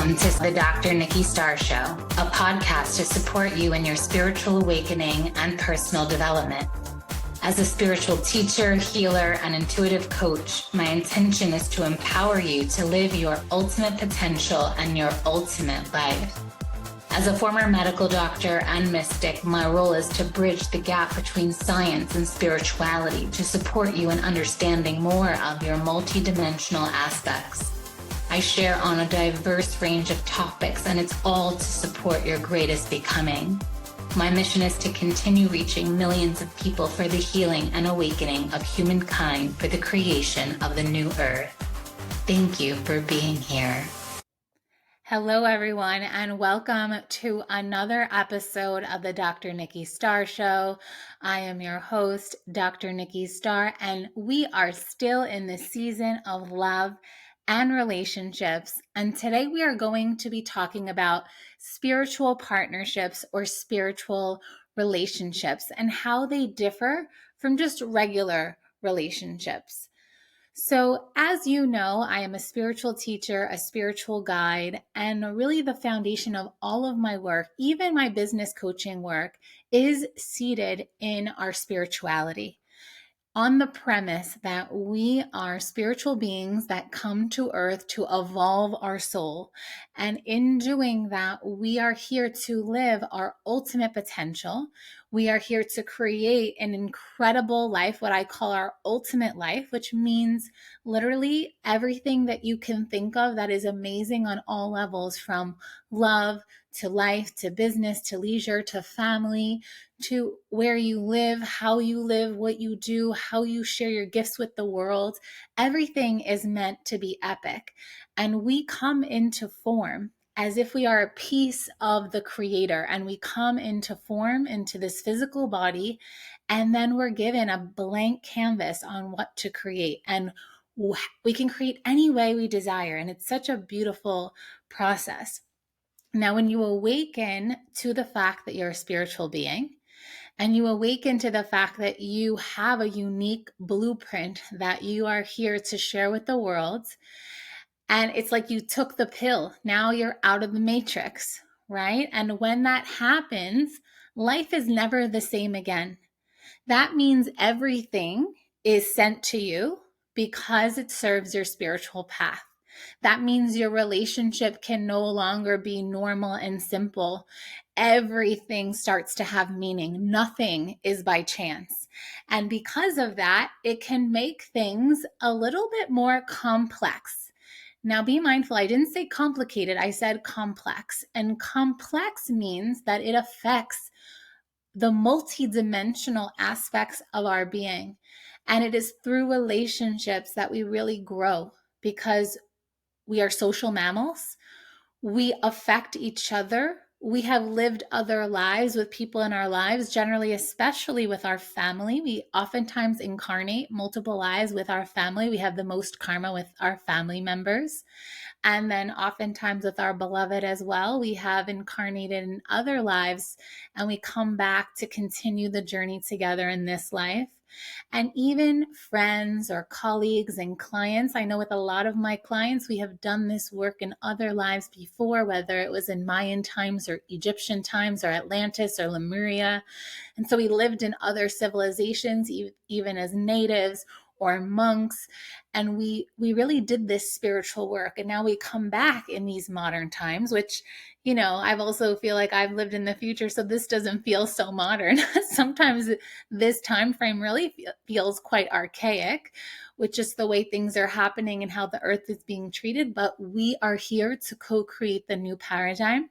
Welcome to the Dr. Nikki Starr Show, a podcast to support you in your spiritual awakening and personal development. As a spiritual teacher, healer, and intuitive coach, my intention is to empower you to live your ultimate potential and your ultimate life. As a former medical doctor and mystic, my role is to bridge the gap between science and spirituality to support you in understanding more of your multidimensional aspects. I share on a diverse range of topics, and it's all to support your greatest becoming. My mission is to continue reaching millions of people for the healing and awakening of humankind for the creation of the new earth. Thank you for being here. Hello, everyone, and welcome to another episode of the Dr. Nikki Starr Show. I am your host, Dr. Nikki Starr, and we are still in the season of love and relationships. And today we are going to be talking about spiritual partnerships or spiritual relationships and how they differ from just regular relationships. So, as you know, I am a spiritual teacher, a spiritual guide, and really the foundation of all of my work, even my business coaching work, is seated in our spirituality, on the premise that we are spiritual beings that come to earth to evolve our soul. And in doing that, we are here to live our ultimate potential. We are here to create an incredible life, what I call our ultimate life, which means literally everything that you can think of that is amazing on all levels, from love to life, to business, to leisure, to family, to where you live, how you live, what you do, how you share your gifts with the world. Everything is meant to be epic. And we come into form as if we are a piece of the Creator, and we come into form into this physical body, and then we're given a blank canvas on what to create. And we can create any way we desire. And it's such a beautiful process. Now, when you awaken to the fact that you're a spiritual being, and you awaken to the fact that you have a unique blueprint that you are here to share with the world, and it's like you took the pill. Now you're out of the matrix, right? And when that happens, life is never the same again. That means everything is sent to you because it serves your spiritual path. That means your relationship can no longer be normal and simple. Everything starts to have meaning. Nothing is by chance. And because of that, it can make things a little bit more complex. Now, be mindful, I didn't say complicated, I said complex. And complex means that it affects the multidimensional aspects of our being. And it is through relationships that we really grow, because we are social mammals. We affect each other. We have lived other lives with people in our lives, generally, especially with our family. We oftentimes incarnate multiple lives with our family. We have the most karma with our family members. And then oftentimes with our beloved as well, we have incarnated in other lives, and we come back to continue the journey together in this life. And even friends or colleagues and clients, I know with a lot of my clients, we have done this work in other lives before, whether it was in Mayan times or Egyptian times or Atlantis or Lemuria. And so we lived in other civilizations, even as natives or monks. And we really did this spiritual work. And now we come back in these modern times, which, you know, I've also feel like I've lived in the future, so this doesn't feel so modern. Sometimes this time frame really feels quite archaic, with just the way things are happening and how the earth is being treated. But we are here to co-create the new paradigm.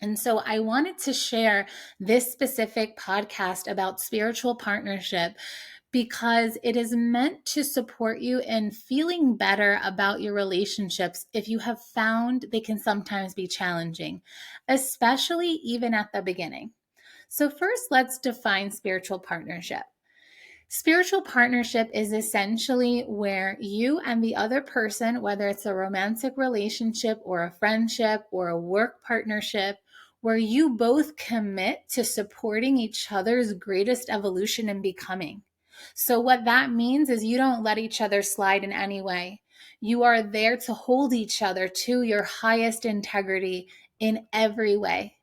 And so I wanted to share this specific podcast about spiritual partnership, because it is meant to support you in feeling better about your relationships if you have found they can sometimes be challenging, especially even at the beginning. So first, let's define spiritual partnership. Spiritual partnership is essentially where you and the other person, whether it's a romantic relationship or a friendship or a work partnership, where you both commit to supporting each other's greatest evolution and becoming. So what that means is you don't let each other slide in any way. You are there to hold each other to your highest integrity in every way.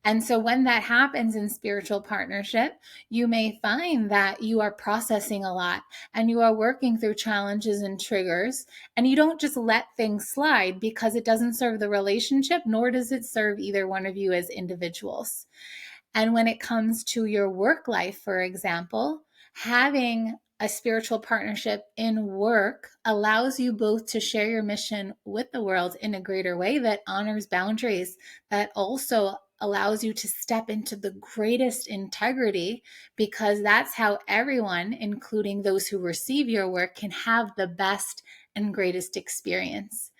And so when that happens in spiritual partnership, you may find that you are processing a lot and you are working through challenges and triggers, and you don't just let things slide because it doesn't serve the relationship, nor does it serve either one of you as individuals. And when it comes to your work life, for example, having a spiritual partnership in work allows you both to share your mission with the world in a greater way that honors boundaries, that also allows you to step into the greatest integrity, because that's how everyone, including those who receive your work, can have the best and greatest experience.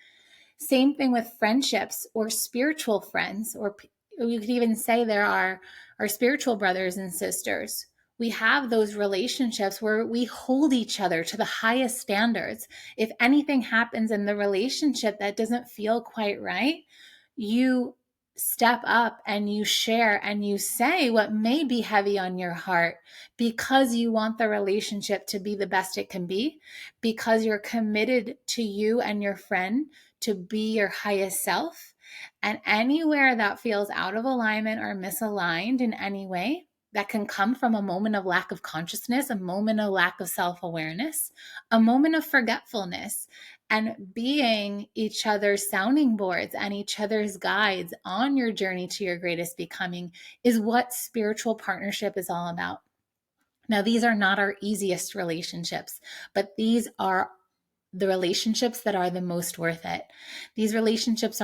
Same thing with friendships or spiritual friends, or you could even say there are our spiritual brothers and sisters. We have those relationships where we hold each other to the highest standards. If anything happens in the relationship that doesn't feel quite right, you step up and you share and you say what may be heavy on your heart, because you want the relationship to be the best it can be, because you're committed to you and your friend to be your highest self. And anywhere that feels out of alignment or misaligned in any way, that can come from a moment of lack of consciousness, a moment of lack of self-awareness, a moment of forgetfulness, and being each other's sounding boards and each other's guides on your journey to your greatest becoming is what spiritual partnership is all about. Now, these are not our easiest relationships, but these are the relationships that are the most worth it. These relationships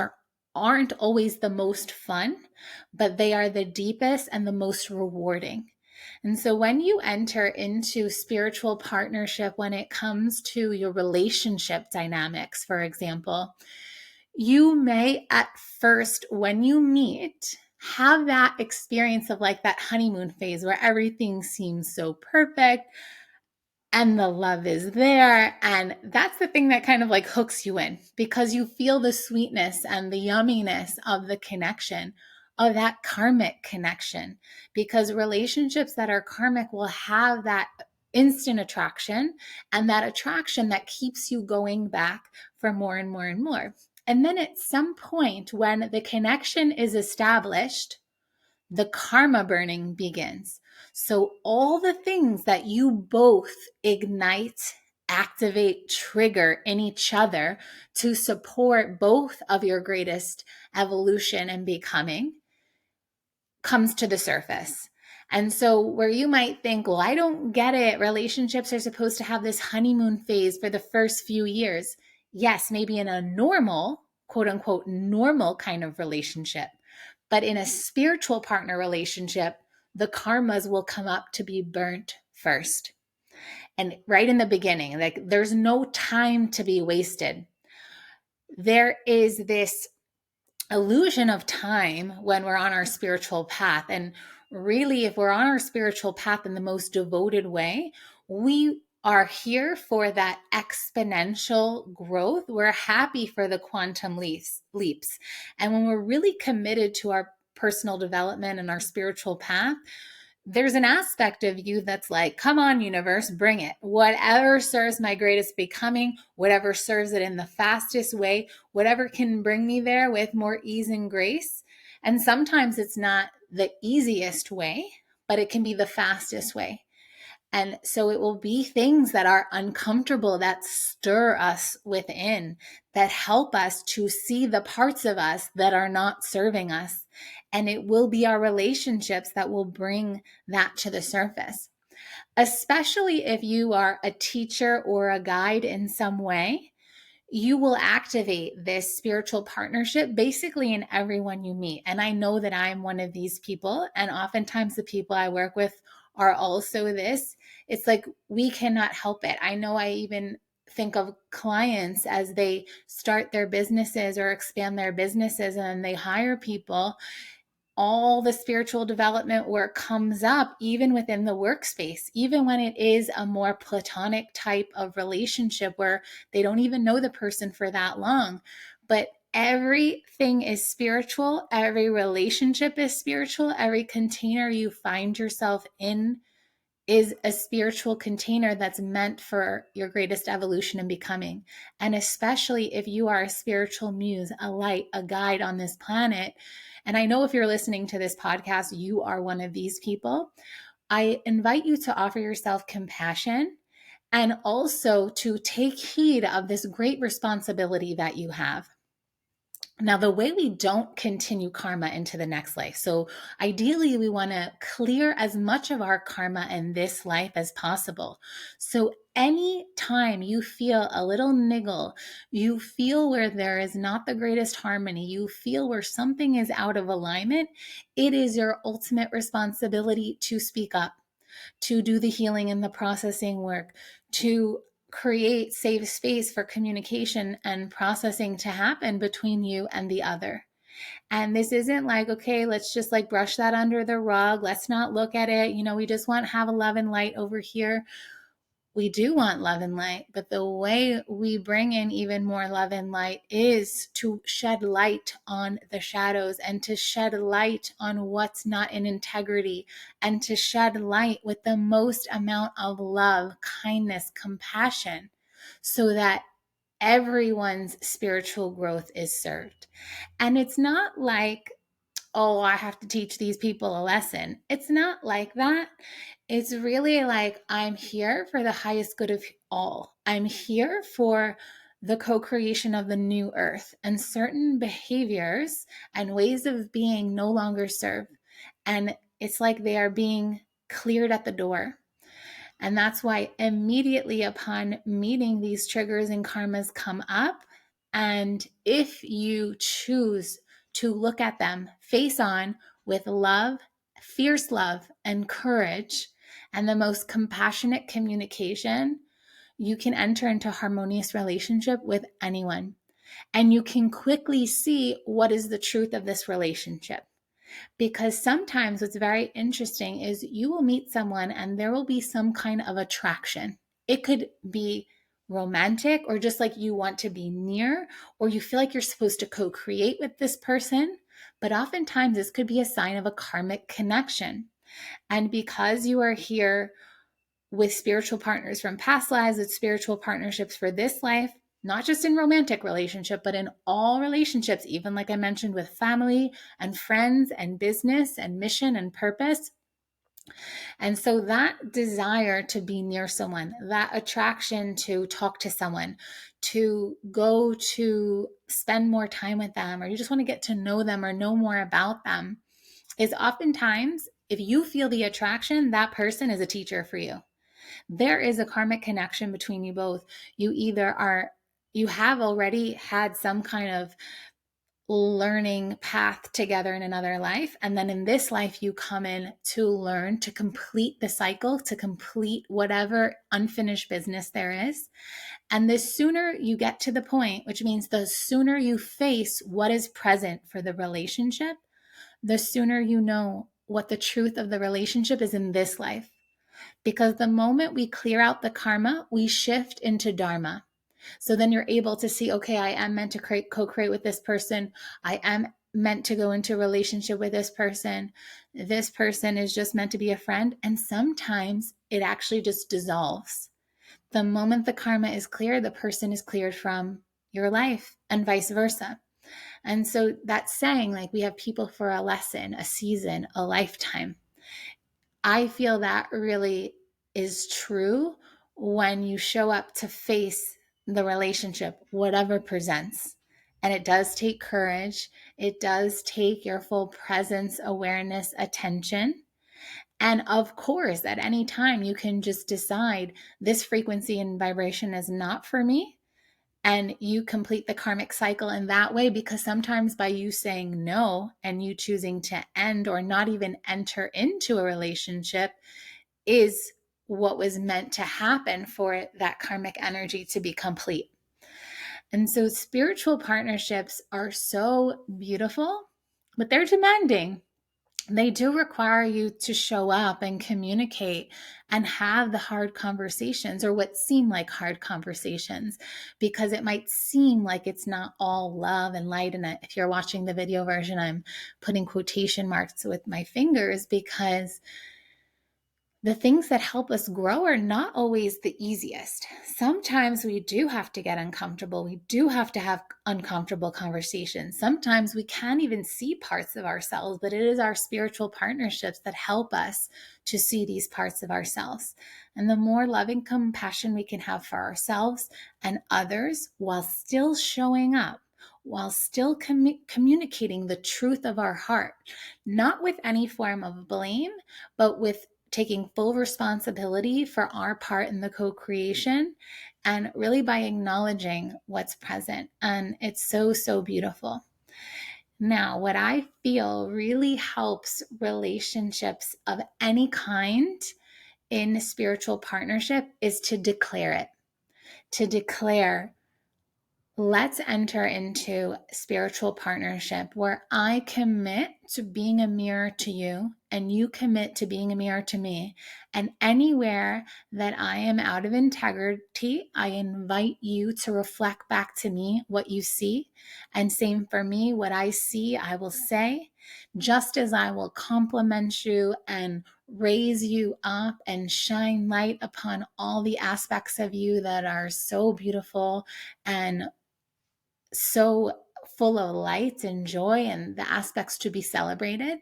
aren't always the most fun, but they are the deepest and the most rewarding. And so when you enter into spiritual partnership, when it comes to your relationship dynamics, for example, you may at first, when you meet, have that experience of like that honeymoon phase where everything seems so perfect and the love is there. And that's the thing that kind of like hooks you in, because you feel the sweetness and the yumminess of the connection, of that karmic connection. Because relationships that are karmic will have that instant attraction, and that attraction that keeps you going back for more and more and more. And then at some point, when the connection is established, the karma burning begins. So all the things that you both ignite, activate, trigger in each other to support both of your greatest evolution and becoming comes to the surface. And so where you might think, well, I don't get it. Relationships are supposed to have this honeymoon phase for the first few years. Yes, maybe in a normal, quote unquote, normal kind of relationship. But in a spiritual partner relationship, the karmas will come up to be burnt first. And right in the beginning, like there's no time to be wasted. There is this illusion of time when we're on our spiritual path. And really, if we're on our spiritual path in the most devoted way, we are here for that exponential growth. We're happy for the quantum leaps. And when we're really committed to our personal development and our spiritual path, there's an aspect of you that's like, come on, universe, bring it. Whatever serves my greatest becoming, whatever serves it in the fastest way, whatever can bring me there with more ease and grace. And sometimes it's not the easiest way, but it can be the fastest way. And so it will be things that are uncomfortable, that stir us within, that help us to see the parts of us that are not serving us. And it will be our relationships that will bring that to the surface, especially if you are a teacher or a guide in some way. You will activate this spiritual partnership basically in everyone you meet. And I know that I'm one of these people. And oftentimes the people I work with are also this. It's like we cannot help it. I know I even think of clients as they start their businesses or expand their businesses and they hire people. All the spiritual development work comes up even within the workspace, even when it is a more platonic type of relationship where they don't even know the person for that long. But everything is spiritual. Every relationship is spiritual. Every container you find yourself in is a spiritual container that's meant for your greatest evolution and becoming. And especially if you are a spiritual muse, a light, a guide on this planet. And I know if you're listening to this podcast, you are one of these people. I invite you to offer yourself compassion and also to take heed of this great responsibility that you have. Now, the way we don't continue karma into the next life. So ideally, we want to clear as much of our karma in this life as possible. So any time you feel a little niggle, you feel where there is not the greatest harmony, you feel where something is out of alignment, it is your ultimate responsibility to speak up, to do the healing and the processing work, to create safe space for communication and processing to happen between you and the other. And this isn't like, okay, let's just like brush that under the rug. Let's not look at it. We just want to have a love and light over here. We do want love and light, but the way we bring in even more love and light is to shed light on the shadows and to shed light on what's not in integrity and to shed light with the most amount of love, kindness, compassion, so that everyone's spiritual growth is served. And it's not like, oh, I have to teach these people a lesson. It's not like that. It's really like, I'm here for the highest good of all. I'm here for the co-creation of the new earth, and certain behaviors and ways of being no longer serve. And it's like they are being cleared at the door. And that's why immediately upon meeting, these triggers and karmas come up. And if you choose to look at them face on with love, fierce love, and courage, and the most compassionate communication, you can enter into harmonious relationship with anyone. And you can quickly see what is the truth of this relationship. Because sometimes what's very interesting is you will meet someone and there will be some kind of attraction. It could be romantic or just like you want to be near, or you feel like you're supposed to co-create with this person. But oftentimes this could be a sign of a karmic connection. And because you are here with spiritual partners from past lives, with spiritual partnerships for this life, not just in romantic relationship, but in all relationships, even like I mentioned with family and friends and business and mission and purpose. And so that desire to be near someone, that attraction to talk to someone, to go to spend more time with them, or you just want to get to know them or know more about them, is oftentimes, if you feel the attraction, that person is a teacher for you. There is a karmic connection between you both. You have already had some kind of learning path together in another life. And then in this life, you come in to learn, to complete the cycle, to complete whatever unfinished business there is. And the sooner you get to the point, which means the sooner you face what is present for the relationship, the sooner you know what the truth of the relationship is in this life. Because the moment we clear out the karma, we shift into dharma. So then you're able to see, okay, I am meant to co-create with this person. I am meant to go into a relationship with this person. This person is just meant to be a friend. And sometimes it actually just dissolves. The moment the karma is clear, the person is cleared from your life and vice versa. And so that's saying, like, we have people for a lesson, a season, a lifetime. I feel that really is true when you show up to face the relationship, whatever presents. And it does take courage. It does take your full presence, awareness, attention. And of course, at any time, you can just decide this frequency and vibration is not for me. And you complete the karmic cycle in that way, because sometimes by you saying no and you choosing to end or not even enter into a relationship is what was meant to happen for that karmic energy to be complete. And so spiritual partnerships are so beautiful, but they're demanding. They do require you to show up and communicate and have the hard conversations, or what seem like hard conversations, because it might seem like it's not all love and light. And if you're watching the video version, I'm putting quotation marks with my fingers, because the things that help us grow are not always the easiest. Sometimes we do have to get uncomfortable. We do have to have uncomfortable conversations. Sometimes we can't even see parts of ourselves, but it is our spiritual partnerships that help us to see these parts of ourselves. And the more loving compassion we can have for ourselves and others while still showing up, while still communicating the truth of our heart, not with any form of blame, but with taking full responsibility for our part in the co-creation, and really by acknowledging what's present. And it's so, so beautiful. Now, what I feel really helps relationships of any kind in spiritual partnership is to declare it, to declare, let's enter into spiritual partnership where I commit to being a mirror to you and you commit to being a mirror to me. And anywhere that I am out of integrity, I invite you to reflect back to me what you see. And same for me, what I see, I will say, just as I will compliment you and raise you up and shine light upon all the aspects of you that are so beautiful and so full of light and joy and the aspects to be celebrated.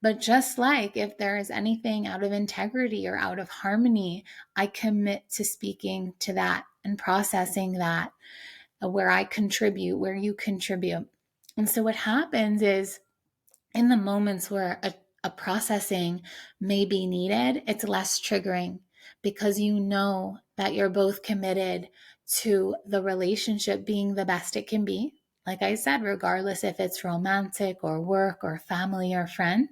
But just like if there is anything out of integrity or out of harmony, I commit to speaking to that and processing that, where I contribute, where you contribute. And so what happens is, in the moments where a processing may be needed, it's less triggering because you know that you're both committed to the relationship being the best it can be. Like I said, regardless if it's romantic or work or family or friend.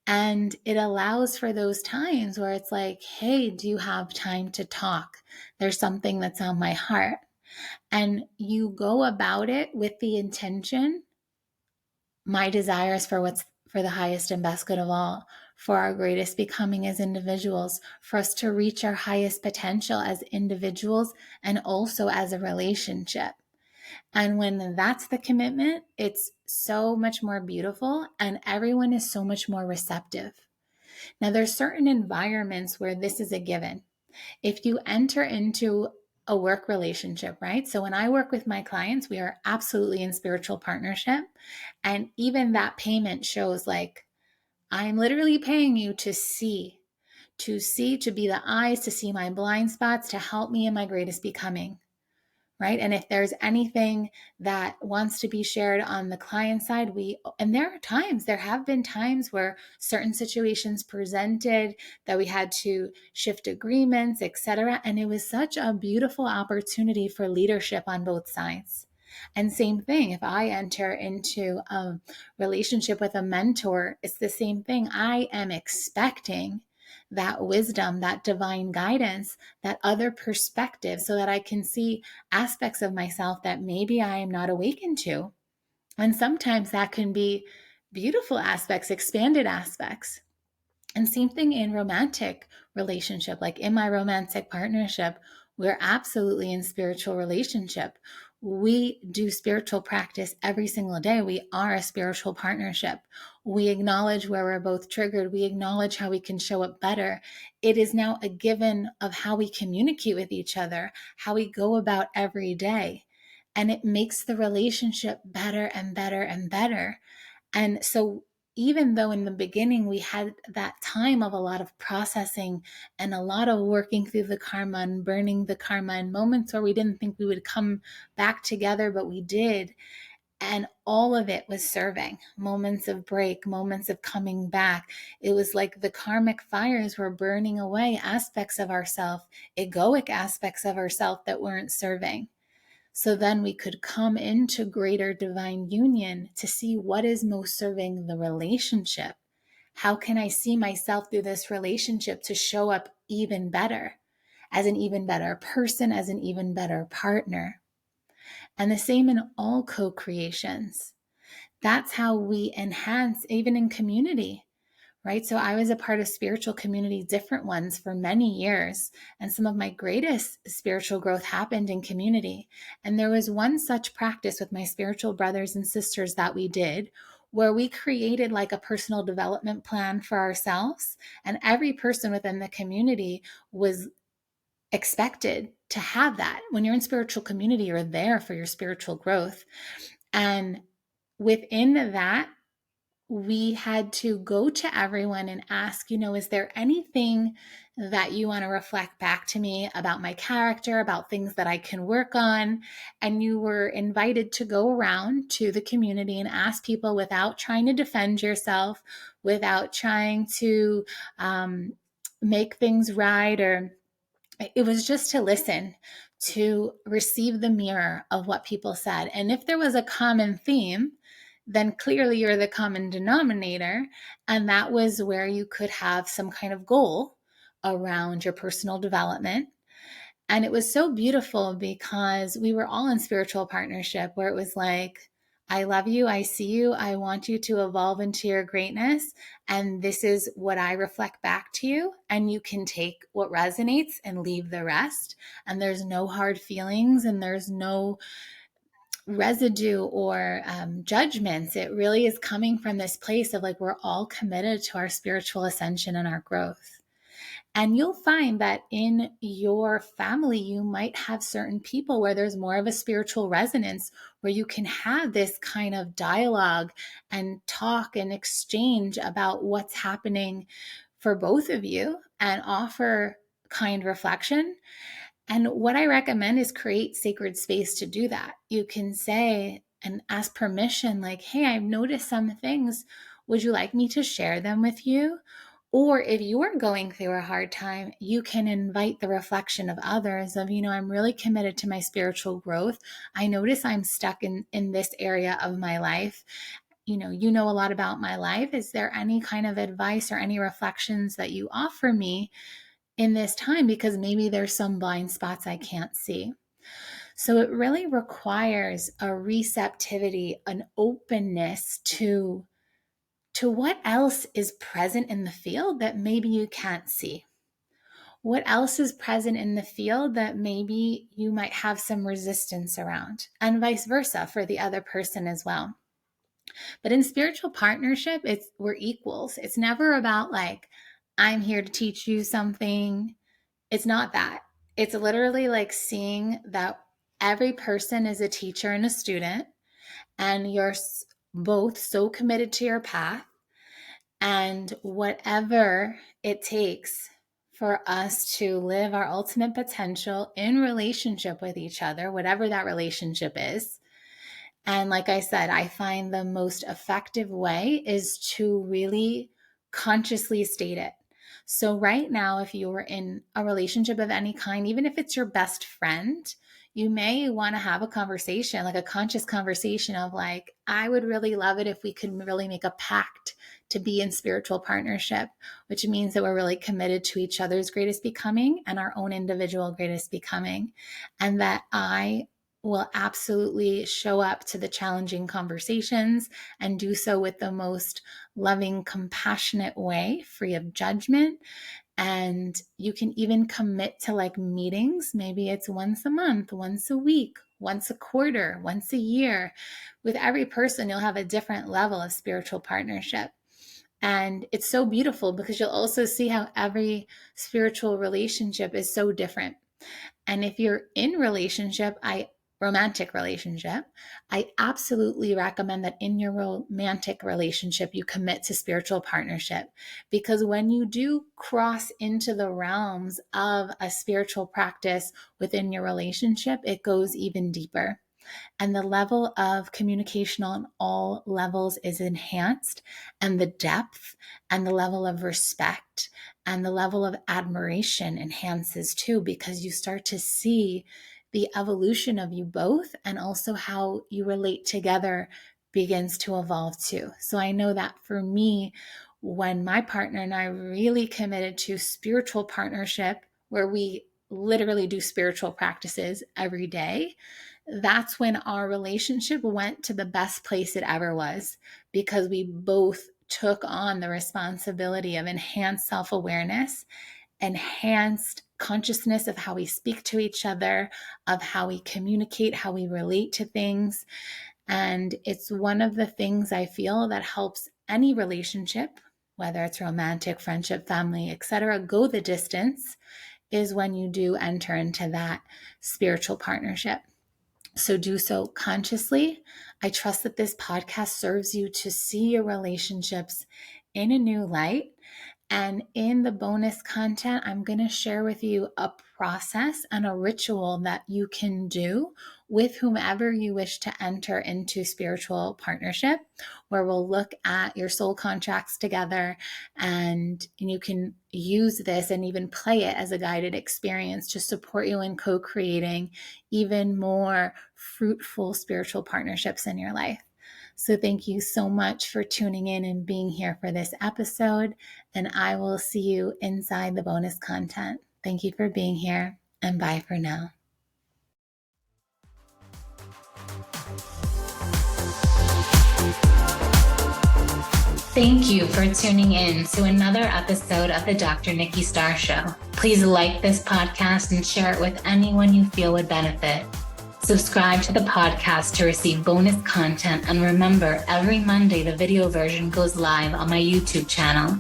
And it allows for those times where it's like, hey, do you have time to talk? There's something that's on my heart. And you go about it with the intention, my desires for what's for the highest and best good of all, for our greatest becoming as individuals, for us to reach our highest potential as individuals and also as a relationship. And when that's the commitment, it's so much more beautiful and everyone is so much more receptive. Now, there's certain environments where this is a given. If you enter into a work relationship, right? So when I work with my clients, we are absolutely in spiritual partnership. And even that payment shows like, I'm literally paying you to see, to be the eyes, to see my blind spots, to help me in my greatest becoming. Right. And if there's anything that wants to be shared on the client side, and there have been times where certain situations presented that we had to shift agreements, etc. And it was such a beautiful opportunity for leadership on both sides. And same thing, if I enter into a relationship with a mentor, it's the same thing. I am expecting that wisdom, that divine guidance, that other perspective, so that I can see aspects of myself that maybe I am not awakened to. And sometimes that can be beautiful aspects, expanded aspects. And same thing in romantic relationship, like in my romantic partnership, we're absolutely in spiritual relationship. We do spiritual practice every single day. We are a spiritual partnership. We acknowledge where we're both triggered. We acknowledge how we can show up better. It is now a given of how we communicate with each other, how we go about every day. And it makes the relationship better and better and better. And so even though in the beginning we had that time of a lot of processing and a lot of working through the karma and burning the karma, and moments where we didn't think we would come back together, but we did. And all of it was serving, moments of break, moments of coming back. It was like the karmic fires were burning away aspects of ourself, egoic aspects of ourself that weren't serving. So then we could come into greater divine union to see what is most serving the relationship. How can I see myself through this relationship to show up even better, as an even better person, as an even better partner? And the same in all co-creations. That's how we enhance, even in community. Right? So I was a part of spiritual community, different ones for many years. And some of my greatest spiritual growth happened in community. And there was one such practice with my spiritual brothers and sisters that we did where we created like a personal development plan for ourselves. And every person within the community was expected to have that. When you're in spiritual community, you're there for your spiritual growth. And within that, we had to go to everyone and ask, is there anything that you want to reflect back to me about my character, about things that I can work on? And you were invited to go around to the community and ask people without trying to defend yourself, without trying to make things right, or it was just to listen, to receive the mirror of what people said. And if there was a common theme, then clearly you're the common denominator. And that was where you could have some kind of goal around your personal development. And it was so beautiful because we were all in spiritual partnership where it was like, I love you. I see you. I want you to evolve into your greatness. And this is what I reflect back to you. And you can take what resonates and leave the rest. And there's no hard feelings and there's no residue or judgments. It really is coming from this place of like, we're all committed to our spiritual ascension and our growth. And you'll find that in your family, you might have certain people where there's more of a spiritual resonance, where you can have this kind of dialogue and talk and exchange about what's happening for both of you and offer kind reflection. And what I recommend is create sacred space to do that. You can say and ask permission, like, hey, I've noticed some things. Would you like me to share them with you? Or if you are going through a hard time, you can invite the reflection of others of, I'm really committed to my spiritual growth. I notice I'm stuck in this area of my life. You know a lot about my life. Is there any kind of advice or any reflections that you offer me in this time? Because maybe there's some blind spots I can't see. So it really requires a receptivity, an openness to what else is present in the field that maybe you can't see. What else is present in the field that maybe you might have some resistance around, and vice versa for the other person as well. But in spiritual partnership, we're equals. It's never about like, I'm here to teach you something. It's not that. It's literally like seeing that every person is a teacher and a student, and you're both so committed to your path. And whatever it takes for us to live our ultimate potential in relationship with each other, whatever that relationship is. And like I said, I find the most effective way is to really consciously state it. So right now, if you're in a relationship of any kind, even if it's your best friend, you may want to have a conversation, like a conscious conversation of like, I would really love it if we could really make a pact to be in spiritual partnership, which means that we're really committed to each other's greatest becoming and our own individual greatest becoming. And that I will absolutely show up to the challenging conversations and do so with the most loving, compassionate way, free of judgment. And you can even commit to like meetings. Maybe it's once a month, once a week, once a quarter, once a year. With every person, you'll have a different level of spiritual partnership. And it's so beautiful because you'll also see how every spiritual relationship is so different. And if you're in romantic relationship, I absolutely recommend that in your romantic relationship, you commit to spiritual partnership. Because when you do cross into the realms of a spiritual practice within your relationship, it goes even deeper. And the level of communication on all levels is enhanced, and the depth and the level of respect and the level of admiration enhances too, because you start to see the evolution of you both, and also how you relate together begins to evolve too. So I know that for me, when my partner and I really committed to spiritual partnership, where we literally do spiritual practices every day, that's when our relationship went to the best place it ever was, because we both took on the responsibility of enhanced self-awareness, enhanced consciousness of how we speak to each other, of how we communicate, how we relate to things. And it's one of the things I feel that helps any relationship, whether it's romantic, friendship, family, etc., go the distance, is when you do enter into that spiritual partnership. So do so consciously. I trust that this podcast serves you to see your relationships in a new light. And in the bonus content, I'm going to share with you a process and a ritual that you can do with whomever you wish to enter into spiritual partnership, where we'll look at your soul contracts together, and you can use this and even play it as a guided experience to support you in co-creating even more fruitful spiritual partnerships in your life. So thank you so much for tuning in and being here for this episode, and I will see you inside the bonus content. Thank you for being here, and bye for now. Thank you for tuning in to another episode of the Dr. Nikki Starr Show. Please like this podcast and share it with anyone you feel would benefit. Subscribe to the podcast to receive bonus content, and remember, every Monday the video version goes live on my YouTube channel.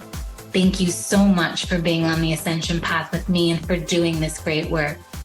Thank you so much for being on the ascension path with me and for doing this great work.